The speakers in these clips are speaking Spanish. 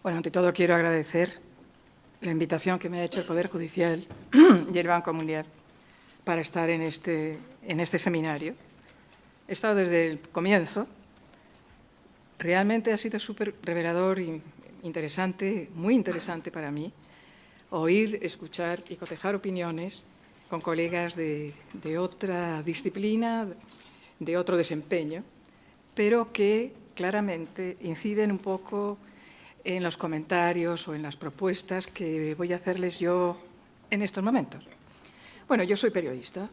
Bueno, ante todo quiero agradecer la invitación que me ha hecho el Poder Judicial y el Banco Mundial para estar en este seminario. He estado desde el comienzo. Realmente ha sido súper revelador e interesante, muy interesante para mí, oír, escuchar y cotejar opiniones con colegas de otra disciplina, de otro desempeño, pero que claramente inciden un poco en los comentarios o en las propuestas que voy a hacerles yo en estos momentos. Bueno, yo soy periodista,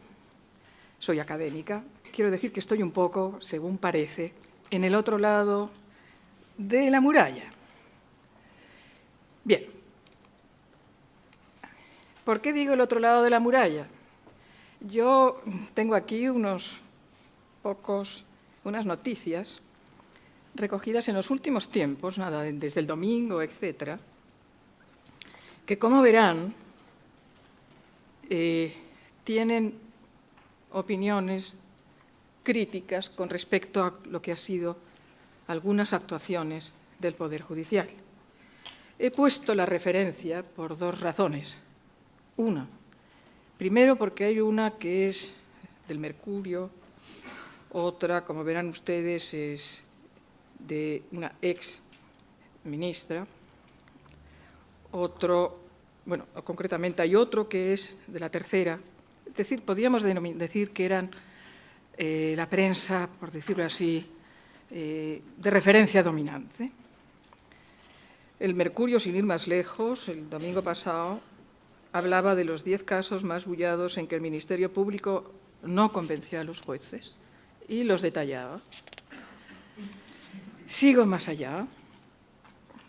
soy académica, quiero decir que estoy un poco, según parece, en el otro lado de la muralla. Bien, ¿por qué digo el otro lado de la muralla? Yo tengo aquí unas noticias recogidas en los últimos tiempos, desde el domingo, etcétera, que, como verán, tienen opiniones críticas con respecto a lo que han sido algunas actuaciones del Poder Judicial. He puesto la referencia por dos razones. Una, primero porque hay una que es del Mercurio, otra, como verán ustedes, es de una ex ministra, concretamente hay otro que es de la Tercera, es decir, podríamos decir que eran la prensa, por decirlo así, de referencia dominante. El Mercurio, sin ir más lejos, el domingo pasado, hablaba de los 10 casos más bullados en que el Ministerio Público no convencía a los jueces y los detallaba. Sigo más allá.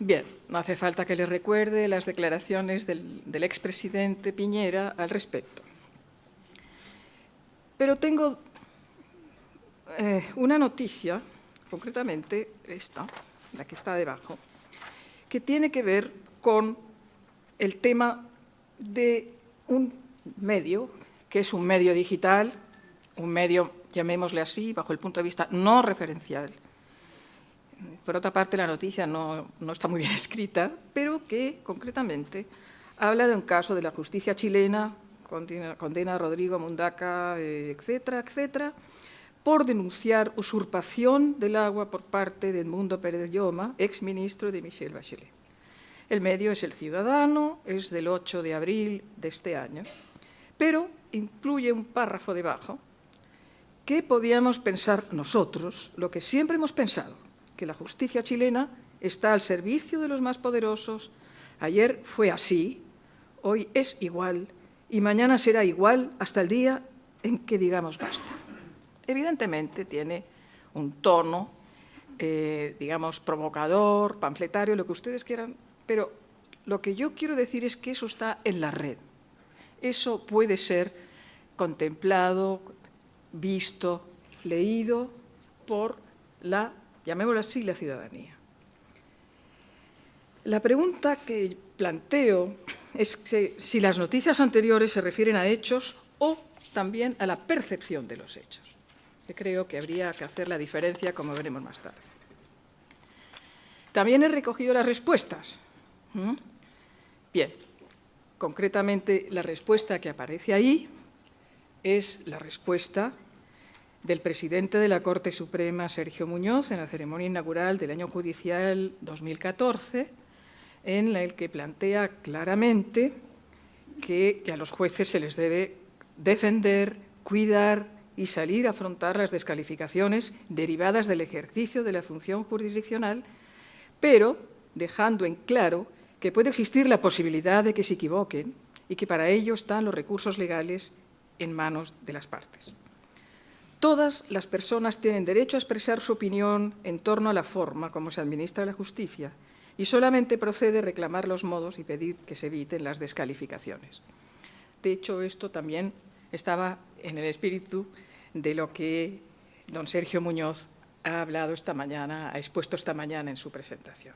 Bien, no hace falta que les recuerde las declaraciones del expresidente Piñera al respecto. Pero tengo una noticia, concretamente esta, la que está debajo, que tiene que ver con el tema de un medio, que es un medio digital, un medio, llamémosle así, bajo el punto de vista no referencial. Por otra parte, la noticia no está muy bien escrita, pero que, concretamente, habla de un caso de la justicia chilena, condena a Rodrigo Mundaca, etcétera, etcétera, por denunciar usurpación del agua por parte de Edmundo Pérez Lloma, exministro de Michelle Bachelet. El medio es El Ciudadano, es del 8 de abril de este año, pero incluye un párrafo debajo que podíamos pensar nosotros, lo que siempre hemos pensado, que la justicia chilena está al servicio de los más poderosos. Ayer fue así, hoy es igual y mañana será igual hasta el día en que digamos basta. Evidentemente tiene un tono, digamos, provocador, panfletario, lo que ustedes quieran, pero lo que yo quiero decir es que eso está en la red. Eso puede ser contemplado, visto, leído por la, llamémoslo así, la ciudadanía. La pregunta que planteo es si las noticias anteriores se refieren a hechos o también a la percepción de los hechos. Que creo que habría que hacer la diferencia, como veremos más tarde. También he recogido las respuestas. Bien, concretamente la respuesta que aparece ahí es la respuesta del presidente de la Corte Suprema, Sergio Muñoz, en la ceremonia inaugural del año judicial 2014, en la que plantea claramente que a los jueces se les debe defender, cuidar y salir a afrontar las descalificaciones derivadas del ejercicio de la función jurisdiccional, pero dejando en claro que puede existir la posibilidad de que se equivoquen y que para ello están los recursos legales en manos de las partes. Todas las personas tienen derecho a expresar su opinión en torno a la forma como se administra la justicia y solamente procede reclamar los modos y pedir que se eviten las descalificaciones. De hecho, esto también estaba en el espíritu de lo que don Sergio Muñoz ha hablado esta mañana, ha expuesto esta mañana en su presentación.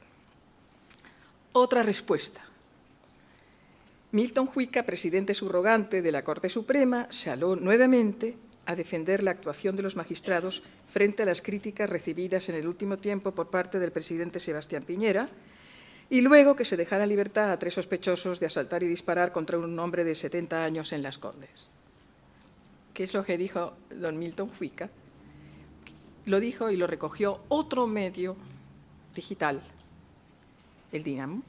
Otra respuesta. Milton Huica, presidente subrogante de la Corte Suprema, salió nuevamente a defender la actuación de los magistrados frente a las críticas recibidas en el último tiempo por parte del presidente Sebastián Piñera, y luego que se dejara en libertad a 3 sospechosos de asaltar y disparar contra un hombre de 70 años en Las Condes. ¿Qué es lo que dijo don Milton Huica? Lo dijo y lo recogió otro medio digital, el Dínamo.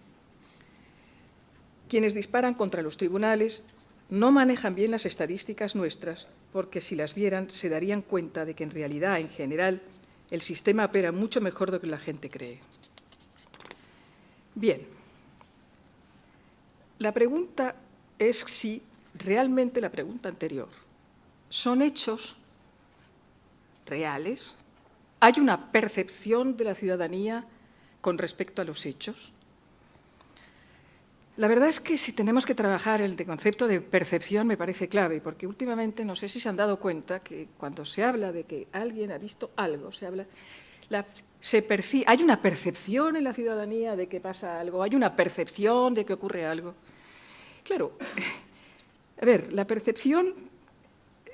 Quienes disparan contra los tribunales no manejan bien las estadísticas nuestras, porque si las vieran se darían cuenta de que en realidad, en general, el sistema opera mucho mejor de lo que la gente cree. Bien, la pregunta es si realmente la pregunta anterior son hechos reales. ¿Hay una percepción de la ciudadanía con respecto a los hechos? La verdad es que si tenemos que trabajar el concepto de percepción me parece clave, porque últimamente no sé si se han dado cuenta que cuando se habla de que alguien ha visto algo, hay una percepción en la ciudadanía de que pasa algo, hay una percepción de que ocurre algo. Claro, a ver, la percepción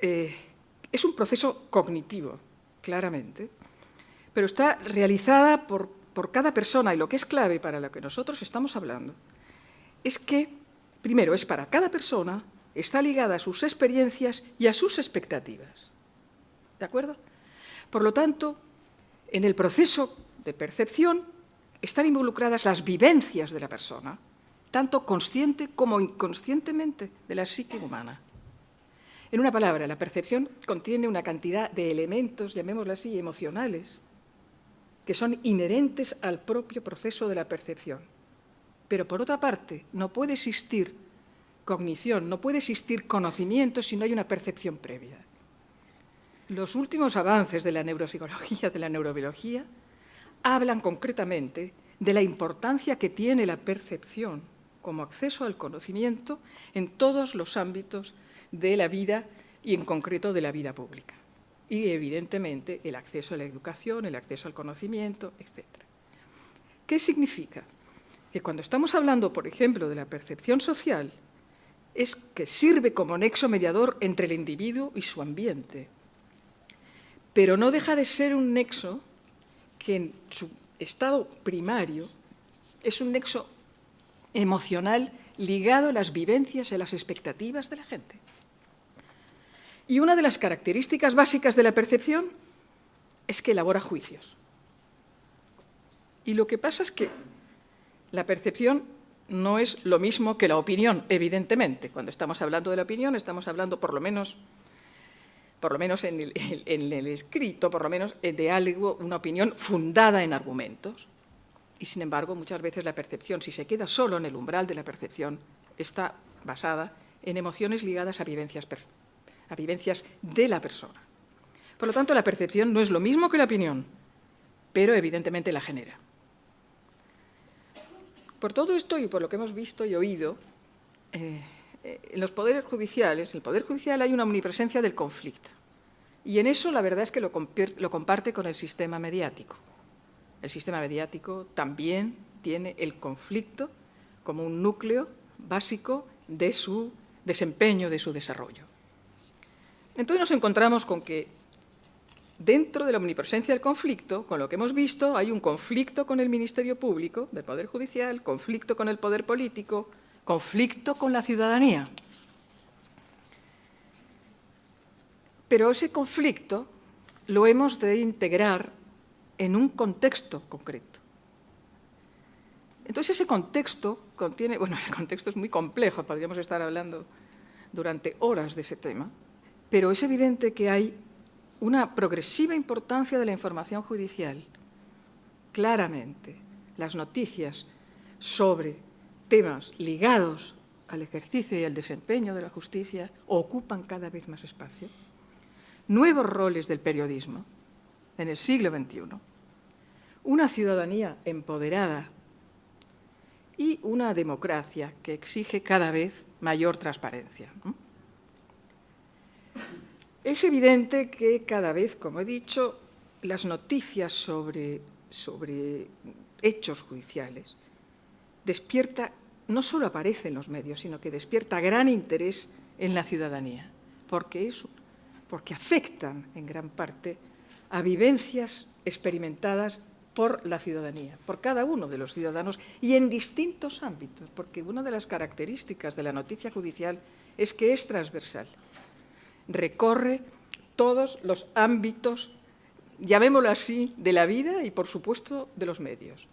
es un proceso cognitivo, claramente, pero está realizada por cada persona, y lo que es clave para lo que nosotros estamos hablando es que, primero, es para cada persona, está ligada a sus experiencias y a sus expectativas. ¿De acuerdo? Por lo tanto, en el proceso de percepción están involucradas las vivencias de la persona, tanto consciente como inconscientemente de la psique humana. En una palabra, la percepción contiene una cantidad de elementos, llamémoslo así, emocionales, que son inherentes al propio proceso de la percepción. Pero, por otra parte, no puede existir cognición, no puede existir conocimiento si no hay una percepción previa. Los últimos avances de la neuropsicología, de la neurobiología, hablan concretamente de la importancia que tiene la percepción como acceso al conocimiento en todos los ámbitos de la vida y, en concreto, de la vida pública. Y, evidentemente, el acceso a la educación, el acceso al conocimiento, etc. ¿Qué significa? Que cuando estamos hablando, por ejemplo, de la percepción social, es que sirve como nexo mediador entre el individuo y su ambiente. Pero no deja de ser un nexo que en su estado primario es un nexo emocional ligado a las vivencias y a las expectativas de la gente. Y una de las características básicas de la percepción es que elabora juicios. Y lo que pasa es que la percepción no es lo mismo que la opinión, evidentemente. Cuando estamos hablando de la opinión, estamos hablando, por lo menos en el escrito, por lo menos de algo, una opinión fundada en argumentos. Y, sin embargo, muchas veces la percepción, si se queda solo en el umbral de la percepción, está basada en emociones ligadas a vivencias de la persona. Por lo tanto, la percepción no es lo mismo que la opinión, pero evidentemente la genera. Por todo esto y por lo que hemos visto y oído, en los poderes judiciales, en el Poder Judicial hay una omnipresencia del conflicto. Y en eso la verdad es que lo comparte con el sistema mediático. El sistema mediático también tiene el conflicto como un núcleo básico de su desempeño, de su desarrollo. Entonces nos encontramos con que dentro de la omnipresencia del conflicto, con lo que hemos visto, hay un conflicto con el Ministerio Público, del Poder Judicial, conflicto con el poder político, conflicto con la ciudadanía. Pero ese conflicto lo hemos de integrar en un contexto concreto. Entonces ese contexto contiene, bueno, el contexto es muy complejo, podríamos estar hablando durante horas de ese tema, pero es evidente que hay una progresiva importancia de la información judicial. Claramente, las noticias sobre temas ligados al ejercicio y al desempeño de la justicia ocupan cada vez más espacio. Nuevos roles del periodismo en el siglo XXI, una ciudadanía empoderada y una democracia que exige cada vez mayor transparencia. Es evidente que cada vez, como he dicho, las noticias sobre hechos judiciales no solo aparece en los medios, sino que despierta gran interés en la ciudadanía, porque afectan en gran parte a vivencias experimentadas por la ciudadanía, por cada uno de los ciudadanos y en distintos ámbitos, porque una de las características de la noticia judicial es que es transversal. Recorre todos los ámbitos, llamémoslo así, de la vida y, por supuesto, de los medios.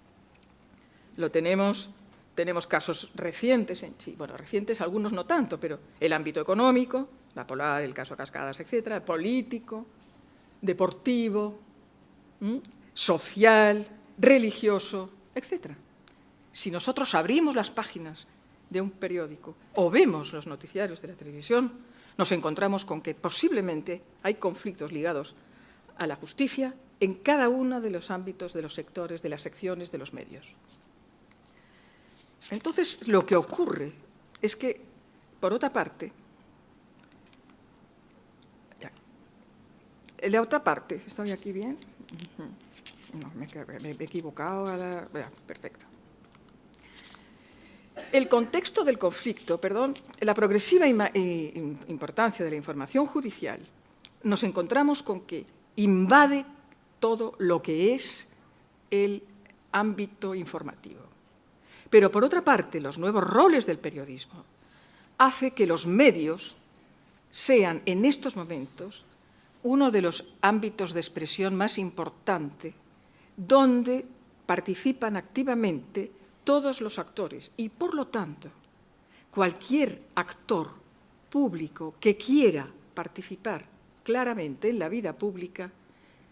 Tenemos casos recientes, bueno, recientes algunos no tanto, pero el ámbito económico, la Polar, el caso Cascadas, etcétera, político, deportivo, social, religioso, etcétera. Si nosotros abrimos las páginas de un periódico o vemos los noticiarios de la televisión, nos encontramos con que posiblemente hay conflictos ligados a la justicia en cada uno de los ámbitos, de los sectores, de las secciones, de los medios. Entonces, lo que ocurre es que, por otra parte, ¿estoy aquí bien? No, me he equivocado. Perfecto. El contexto del conflicto, la progresiva importancia de la información judicial, nos encontramos con que invade todo lo que es el ámbito informativo. Pero, por otra parte, los nuevos roles del periodismo hacen que los medios sean, en estos momentos, uno de los ámbitos de expresión más importante donde participan activamente todos los actores y, por lo tanto, cualquier actor público que quiera participar claramente en la vida pública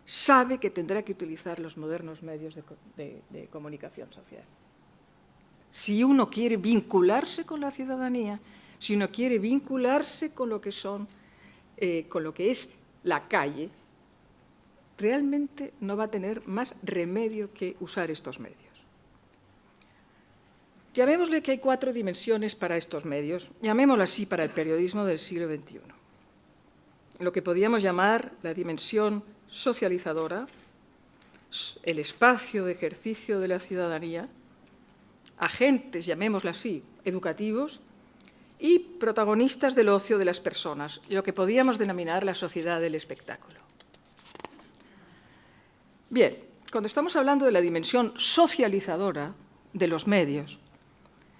sabe que tendrá que utilizar los modernos medios de comunicación social. Si uno quiere vincularse con la ciudadanía, si uno quiere vincularse con lo que es la calle, realmente no va a tener más remedio que usar estos medios. Llamémosle que hay 4 dimensiones para estos medios, llamémoslo así para el periodismo del siglo XXI. Lo que podríamos llamar la dimensión socializadora, el espacio de ejercicio de la ciudadanía, agentes, llamémoslo así, educativos, y protagonistas del ocio de las personas, lo que podríamos denominar la sociedad del espectáculo. Bien, cuando estamos hablando de la dimensión socializadora de los medios,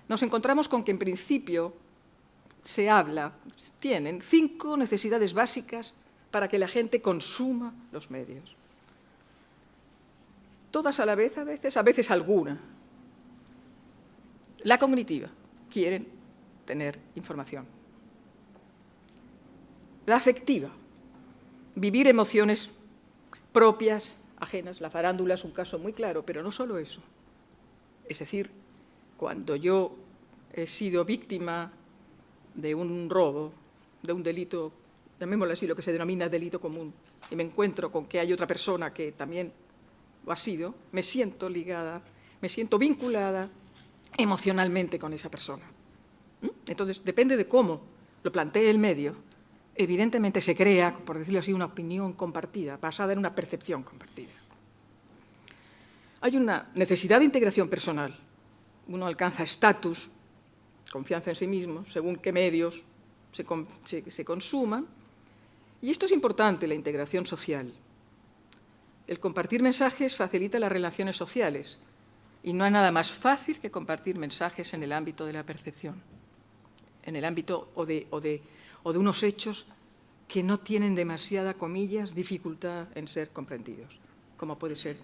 nos encontramos con que, en principio, tienen 5 necesidades básicas para que la gente consuma los medios. Todas a la vez, a veces alguna. La cognitiva, quieren tener información. La afectiva, vivir emociones propias, ajenas. La farándula es un caso muy claro, pero no solo eso. Es decir, cuando yo he sido víctima de un robo, de un delito, llamémoslo así, lo que se denomina delito común, y me encuentro con que hay otra persona que también lo ha sido, me siento ligada, me siento vinculada emocionalmente con esa persona. Entonces, depende de cómo lo plantee el medio, evidentemente se crea, por decirlo así, una opinión compartida, basada en una percepción compartida. Hay una necesidad de integración personal. Uno alcanza estatus, confianza en sí mismo, según qué medios se consuman. Y esto es importante, la integración social. El compartir mensajes facilita las relaciones sociales y no hay nada más fácil que compartir mensajes en el ámbito de la percepción, en el ámbito o de unos hechos que no tienen demasiada, comillas, dificultad en ser comprendidos, como puede ser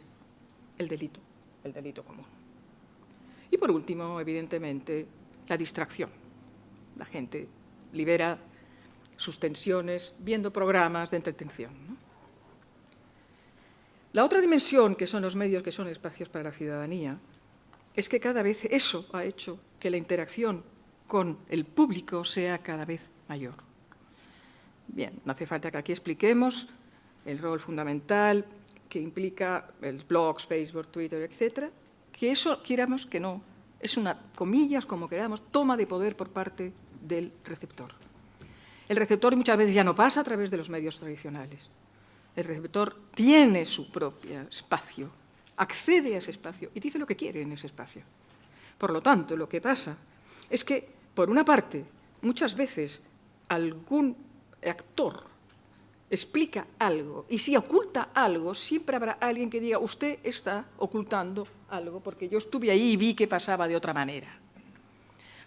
el delito común. Y por último, evidentemente, la distracción. La gente libera sus tensiones viendo programas de entretención, ¿no? La otra dimensión, que son los medios, que son espacios para la ciudadanía, es que cada vez eso ha hecho que la interacción con el público sea cada vez mayor. Bien, no hace falta que aquí expliquemos el rol fundamental que implica el blogs, Facebook, Twitter, etcétera, que eso, queramos que no, es una, comillas, como queramos, toma de poder por parte del receptor. El receptor muchas veces ya no pasa a través de los medios tradicionales. El receptor tiene su propio espacio, accede a ese espacio y dice lo que quiere en ese espacio. Por lo tanto, lo que pasa es que, por una parte, muchas veces algún actor explica algo y si oculta algo, siempre habrá alguien que diga, usted está ocultando algo porque yo estuve ahí y vi que pasaba de otra manera.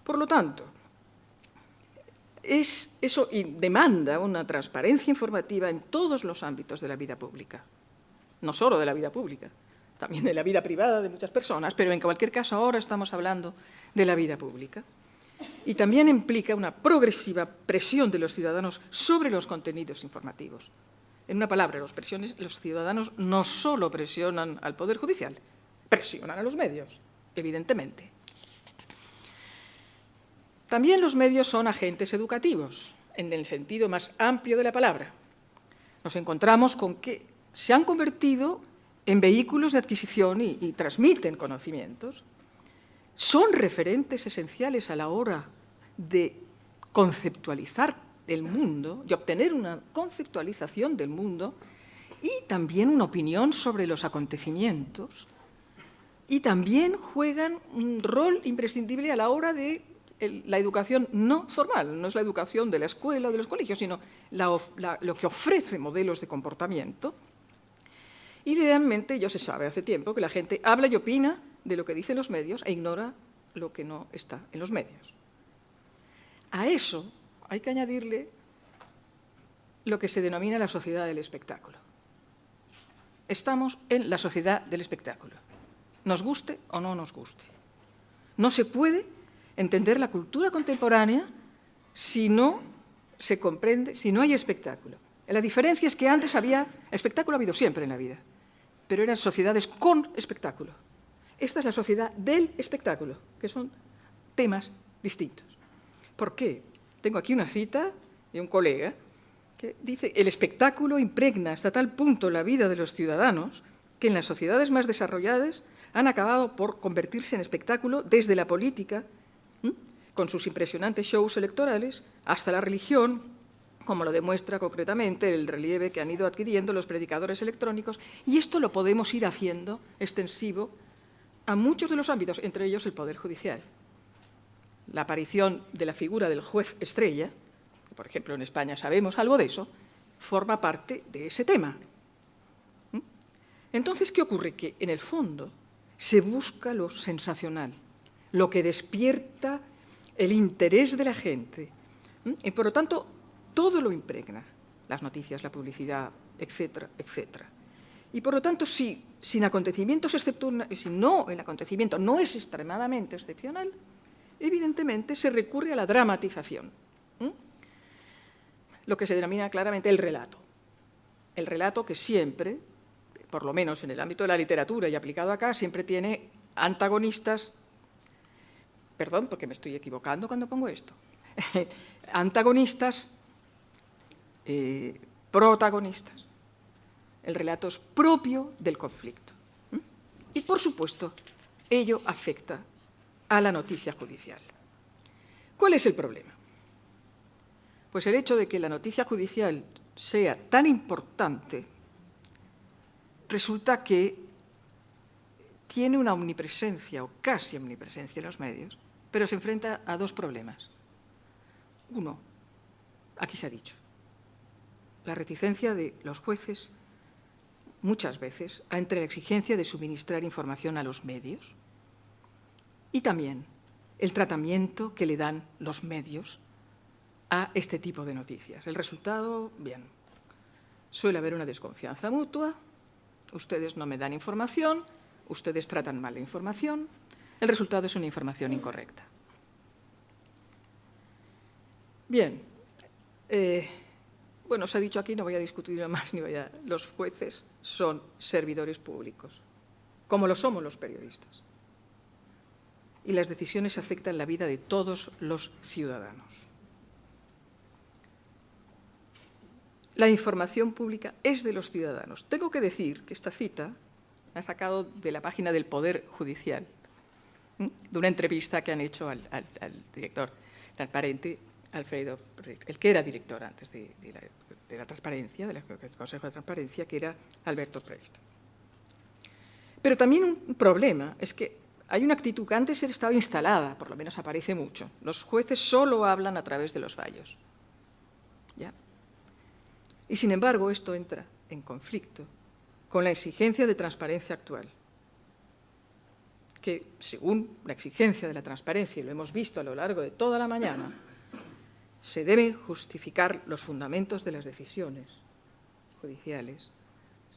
Por lo tanto, eso demanda una transparencia informativa en todos los ámbitos de la vida pública. No solo de la vida pública, también de la vida privada de muchas personas, pero en cualquier caso ahora estamos hablando de la vida pública. Y también implica una progresiva presión de los ciudadanos sobre los contenidos informativos. En una palabra, los ciudadanos no solo presionan al Poder Judicial, presionan a los medios, evidentemente. También los medios son agentes educativos, en el sentido más amplio de la palabra. Nos encontramos con que se han convertido en vehículos de adquisición y transmiten conocimientos. Son referentes esenciales a la hora de conceptualizar el mundo, de obtener una conceptualización del mundo y también una opinión sobre los acontecimientos. Y también juegan un rol imprescindible a la hora de la educación no formal, no es la educación de la escuela o de los colegios, sino lo que ofrece modelos de comportamiento. Y realmente ya se sabe hace tiempo que la gente habla y opina de lo que dicen los medios e ignora lo que no está en los medios. A eso hay que añadirle lo que se denomina la sociedad del espectáculo. Estamos en la sociedad del espectáculo, nos guste o no nos guste. No se puede entender la cultura contemporánea si no se comprende, si no hay espectáculo. La diferencia es que antes había espectáculo, ha habido siempre en la vida, pero eran sociedades con espectáculo. Esta es la sociedad del espectáculo, que son temas distintos. ¿Por qué? Tengo aquí una cita de un colega que dice: el espectáculo impregna hasta tal punto la vida de los ciudadanos que en las sociedades más desarrolladas han acabado por convertirse en espectáculo desde la política, con sus impresionantes shows electorales, hasta la religión, como lo demuestra concretamente el relieve que han ido adquiriendo los predicadores electrónicos, y esto lo podemos ir haciendo extensivo a muchos de los ámbitos, entre ellos el Poder Judicial. La aparición de la figura del juez estrella, que por ejemplo en España sabemos algo de eso, forma parte de ese tema. Entonces, ¿qué ocurre? Que en el fondo se busca lo sensacional, lo que despierta el interés de la gente, y por lo tanto todo lo impregna, las noticias, la publicidad, etcétera, etcétera. Y por lo tanto, si el acontecimiento no es extremadamente excepcional, evidentemente se recurre a la dramatización, lo que se denomina claramente el relato. El relato que siempre, por lo menos en el ámbito de la literatura y aplicado acá, siempre tiene antagonistas, perdón, porque me estoy equivocando cuando pongo esto, antagonistas, protagonistas. El relato es propio del conflicto. Y, por supuesto, ello afecta a la noticia judicial. ¿Cuál es el problema? Pues el hecho de que la noticia judicial sea tan importante resulta que tiene una omnipresencia o casi omnipresencia en los medios, pero se enfrenta a dos problemas. Uno, aquí se ha dicho, la reticencia de los jueces muchas veces entre la exigencia de suministrar información a los medios y también el tratamiento que le dan los medios a este tipo de noticias. El resultado, bien, suele haber una desconfianza mutua, ustedes no me dan información, ustedes tratan mal la información, el resultado es una información incorrecta. Bien, bueno, se ha dicho aquí, no voy a discutirlo más, los jueces son servidores públicos, como lo somos los periodistas. Y las decisiones afectan la vida de todos los ciudadanos. La información pública es de los ciudadanos. Tengo que decir que esta cita la he sacado de la página del Poder Judicial, de una entrevista que han hecho al director transparente, Alfredo Precht, el que era director antes de la transparencia, del Consejo de Transparencia, que era Alberto Precht. Pero también un problema es que hay una actitud que antes estaba instalada, por lo menos aparece mucho. Los jueces solo hablan a través de los fallos. ¿Ya? Y, sin embargo, esto entra en conflicto con la exigencia de transparencia actual, que, según la exigencia de la transparencia, y lo hemos visto a lo largo de toda la mañana, se deben justificar los fundamentos de las decisiones judiciales,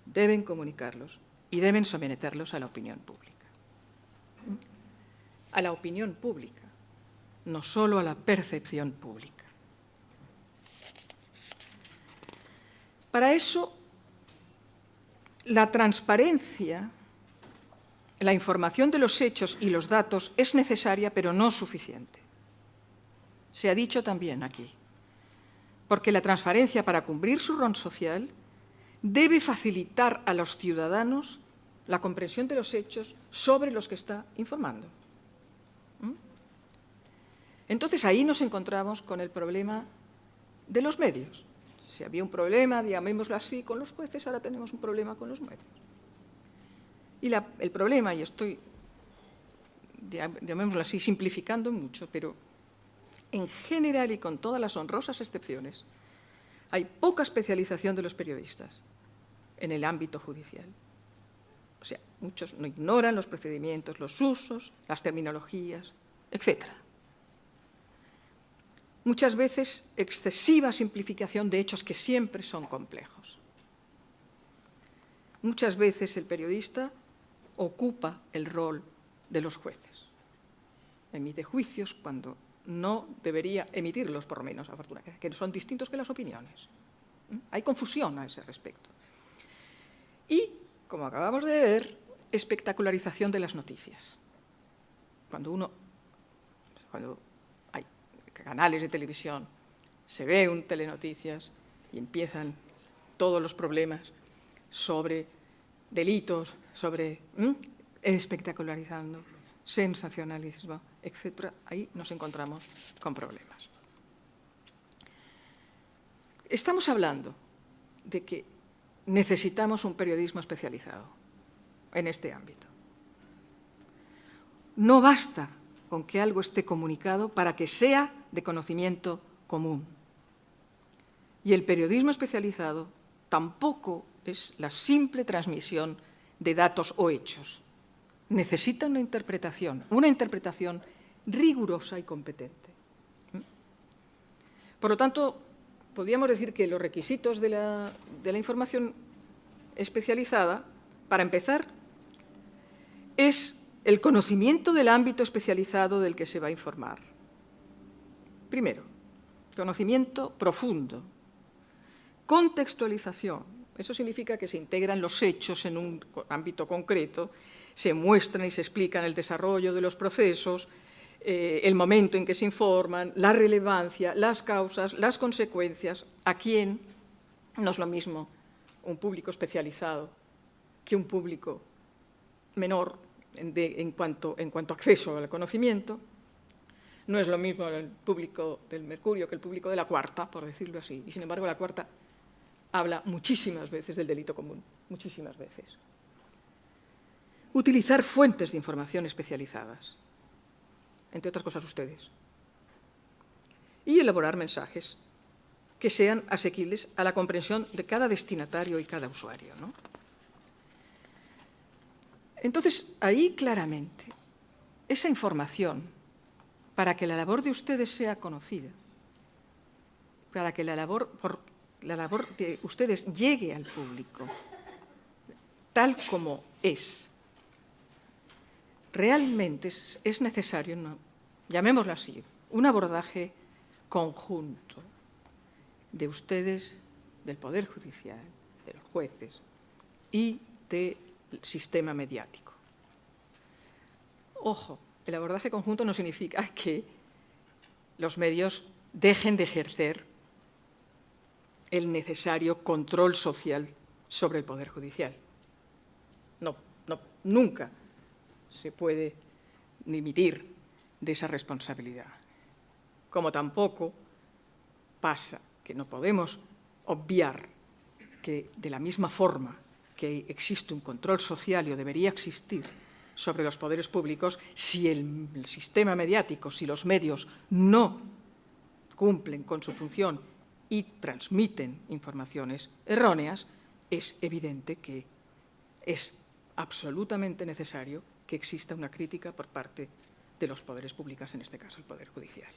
deben comunicarlos y deben someterlos a la opinión pública. A la opinión pública, no solo a la percepción pública. Para eso, la transparencia, la información de los hechos y los datos es necesaria, pero no suficiente. Se ha dicho también aquí, porque la transparencia, para cumplir su rol social, debe facilitar a los ciudadanos la comprensión de los hechos sobre los que está informando. Entonces, ahí nos encontramos con el problema de los medios. Si había un problema, llamémoslo así, con los jueces, ahora tenemos un problema con los medios. Y el problema, y estoy, llamémoslo así, simplificando mucho, pero en general y con todas las honrosas excepciones, hay poca especialización de los periodistas en el ámbito judicial. O sea, muchos no ignoran los procedimientos, los usos, las terminologías, etc. Muchas veces excesiva simplificación de hechos que siempre son complejos. Muchas veces el periodista ocupa el rol de los jueces. Emite juicios cuando no debería emitirlos, por lo menos, afortunadamente, que son distintos que las opiniones. Hay confusión a ese respecto. Y, como acabamos de ver, espectacularización de las noticias. Cuando hay canales de televisión, se ve un telenoticias y empiezan todos los problemas sobre delitos, sobre espectacularizando, sensacionalismo, etc. Ahí nos encontramos con problemas. Estamos hablando de que necesitamos un periodismo especializado en este ámbito. No basta con que algo esté comunicado para que sea de conocimiento común. Y el periodismo especializado tampoco es la simple transmisión de datos o hechos. Necesita una interpretación rigurosa y competente. Por lo tanto, podríamos decir que los requisitos de la información especializada, para empezar, es el conocimiento del ámbito especializado del que se va a informar. Primero, conocimiento profundo. Contextualización. Eso significa que se integran los hechos en un ámbito concreto, se muestran y se explican el desarrollo de los procesos, el momento en que se informan, la relevancia, las causas, las consecuencias, a quién. No es lo mismo un público especializado que un público menor en cuanto a acceso al conocimiento. No es lo mismo el público del Mercurio que el público de La Cuarta, por decirlo así. Y, sin embargo, La Cuarta habla muchísimas veces del delito común, muchísimas veces. Utilizar fuentes de información especializadas, entre otras cosas ustedes. Y elaborar mensajes que sean asequibles a la comprensión de cada destinatario y cada usuario, ¿no? Entonces, ahí claramente, esa información, para que la labor de ustedes sea conocida, para que la labor de ustedes llegue al público, tal como es, realmente es necesario, llamémoslo así, un abordaje conjunto de ustedes, del Poder Judicial, de los jueces y del sistema mediático. Ojo, el abordaje conjunto no significa que los medios dejen de ejercer el necesario control social sobre el Poder Judicial. No, nunca se puede dimitir de esa responsabilidad. Como tampoco pasa que no podemos obviar que, de la misma forma que existe un control social y debería existir sobre los poderes públicos, si el sistema mediático, si los medios no cumplen con su función y transmiten informaciones erróneas, es evidente que es absolutamente necesario que exista una crítica por parte de los poderes públicos, en este caso el Poder Judicial.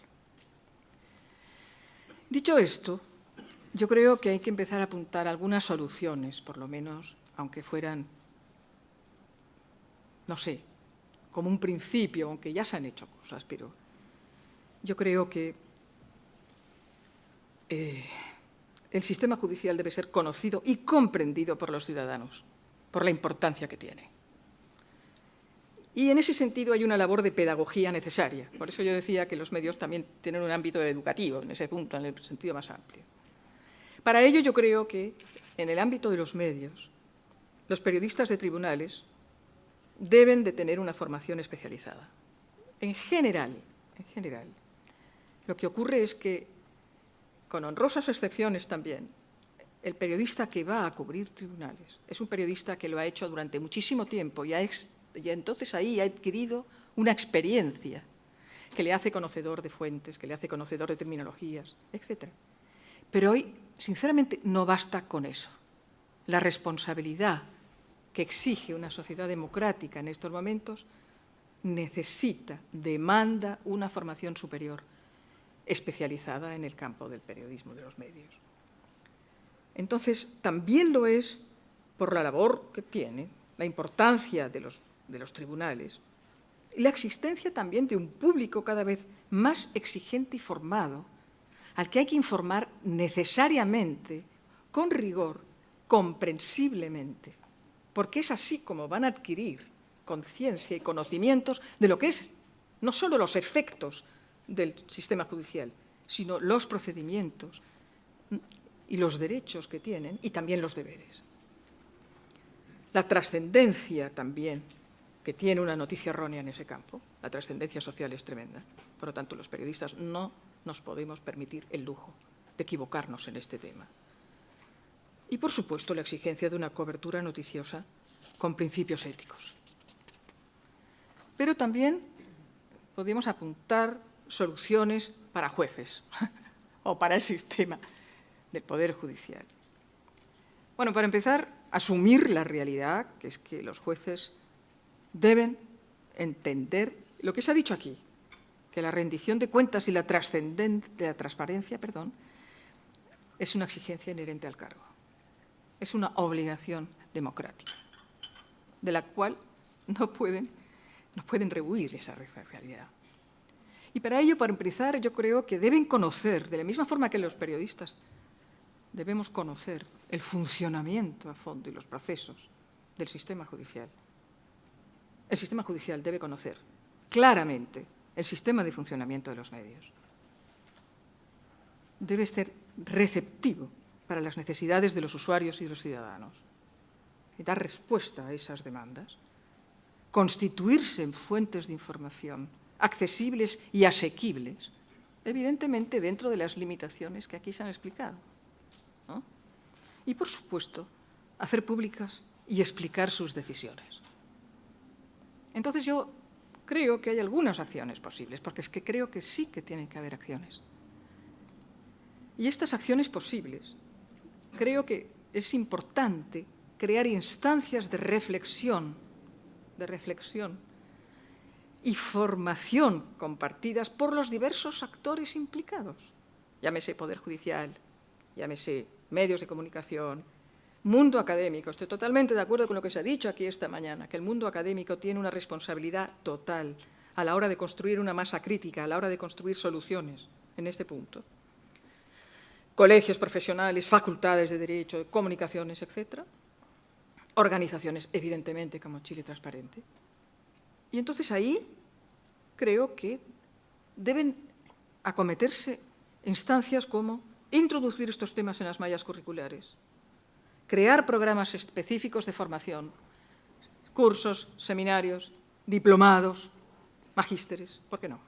Dicho esto, yo creo que hay que empezar a apuntar algunas soluciones, por lo menos, aunque fueran, no sé, como un principio, aunque ya se han hecho cosas, pero yo creo que el sistema judicial debe ser conocido y comprendido por los ciudadanos, por la importancia que tiene. Y en ese sentido hay una labor de pedagogía necesaria. Por eso yo decía que los medios también tienen un ámbito educativo, en ese punto, en el sentido más amplio. Para ello yo creo que en el ámbito de los medios, los periodistas de tribunales deben de tener una formación especializada. En general, lo que ocurre es que, con honrosas excepciones también, el periodista que va a cubrir tribunales es un periodista que lo ha hecho durante muchísimo tiempo y entonces ahí ha adquirido una experiencia que le hace conocedor de fuentes, que le hace conocedor de terminologías, etc. Pero hoy, sinceramente, no basta con eso. La responsabilidad que exige una sociedad democrática en estos momentos necesita, demanda una formación superior especializada en el campo del periodismo, de los medios. Entonces, también lo es por la labor que tiene, la importancia de los tribunales y la existencia también de un público cada vez más exigente y formado, al que hay que informar necesariamente, con rigor, comprensiblemente, porque es así como van a adquirir conciencia y conocimientos de lo que es no solo los efectos del sistema judicial, sino los procedimientos y los derechos que tienen y también los deberes. La trascendencia también que tiene una noticia errónea en ese campo, la trascendencia social es tremenda. Por lo tanto, los periodistas no nos podemos permitir el lujo de equivocarnos en este tema. Y, por supuesto, la exigencia de una cobertura noticiosa con principios éticos. Pero también podemos apuntar soluciones para jueces o para el sistema del Poder Judicial. Bueno, para empezar, asumir la realidad, que es que los jueces deben entender lo que se ha dicho aquí, que la rendición de cuentas y la transparencia, es una exigencia inherente al cargo. Es una obligación democrática, de la cual no pueden rehuir esa realidad. Y para ello, para empezar, yo creo que deben conocer, de la misma forma que los periodistas debemos conocer el funcionamiento a fondo y los procesos del sistema judicial. El sistema judicial debe conocer claramente el sistema de funcionamiento de los medios. Debe ser receptivo para las necesidades de los usuarios y de los ciudadanos y dar respuesta a esas demandas, constituirse en fuentes de información accesibles y asequibles, evidentemente dentro de las limitaciones que aquí se han explicado, ¿no? Y, por supuesto, hacer públicas y explicar sus decisiones. Entonces, yo creo que hay algunas acciones posibles, porque es que creo que sí que tienen que haber acciones. Y estas acciones posibles, creo que es importante crear instancias de reflexión y formación compartidas por los diversos actores implicados. Llámese Poder Judicial, llámese medios de comunicación, mundo académico. Estoy totalmente de acuerdo con lo que se ha dicho aquí esta mañana, que el mundo académico tiene una responsabilidad total a la hora de construir una masa crítica, a la hora de construir soluciones en este punto. Colegios profesionales, facultades de Derecho, comunicaciones, etcétera. Organizaciones, evidentemente, como Chile Transparente. Y entonces ahí creo que deben acometerse instancias como introducir estos temas en las mallas curriculares, crear programas específicos de formación, cursos, seminarios, diplomados, magísteres, ¿por qué no?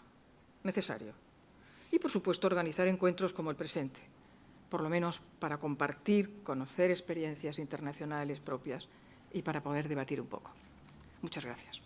Necesario. Y, por supuesto, organizar encuentros como el presente, por lo menos para compartir, conocer experiencias internacionales propias y para poder debatir un poco. Muchas gracias.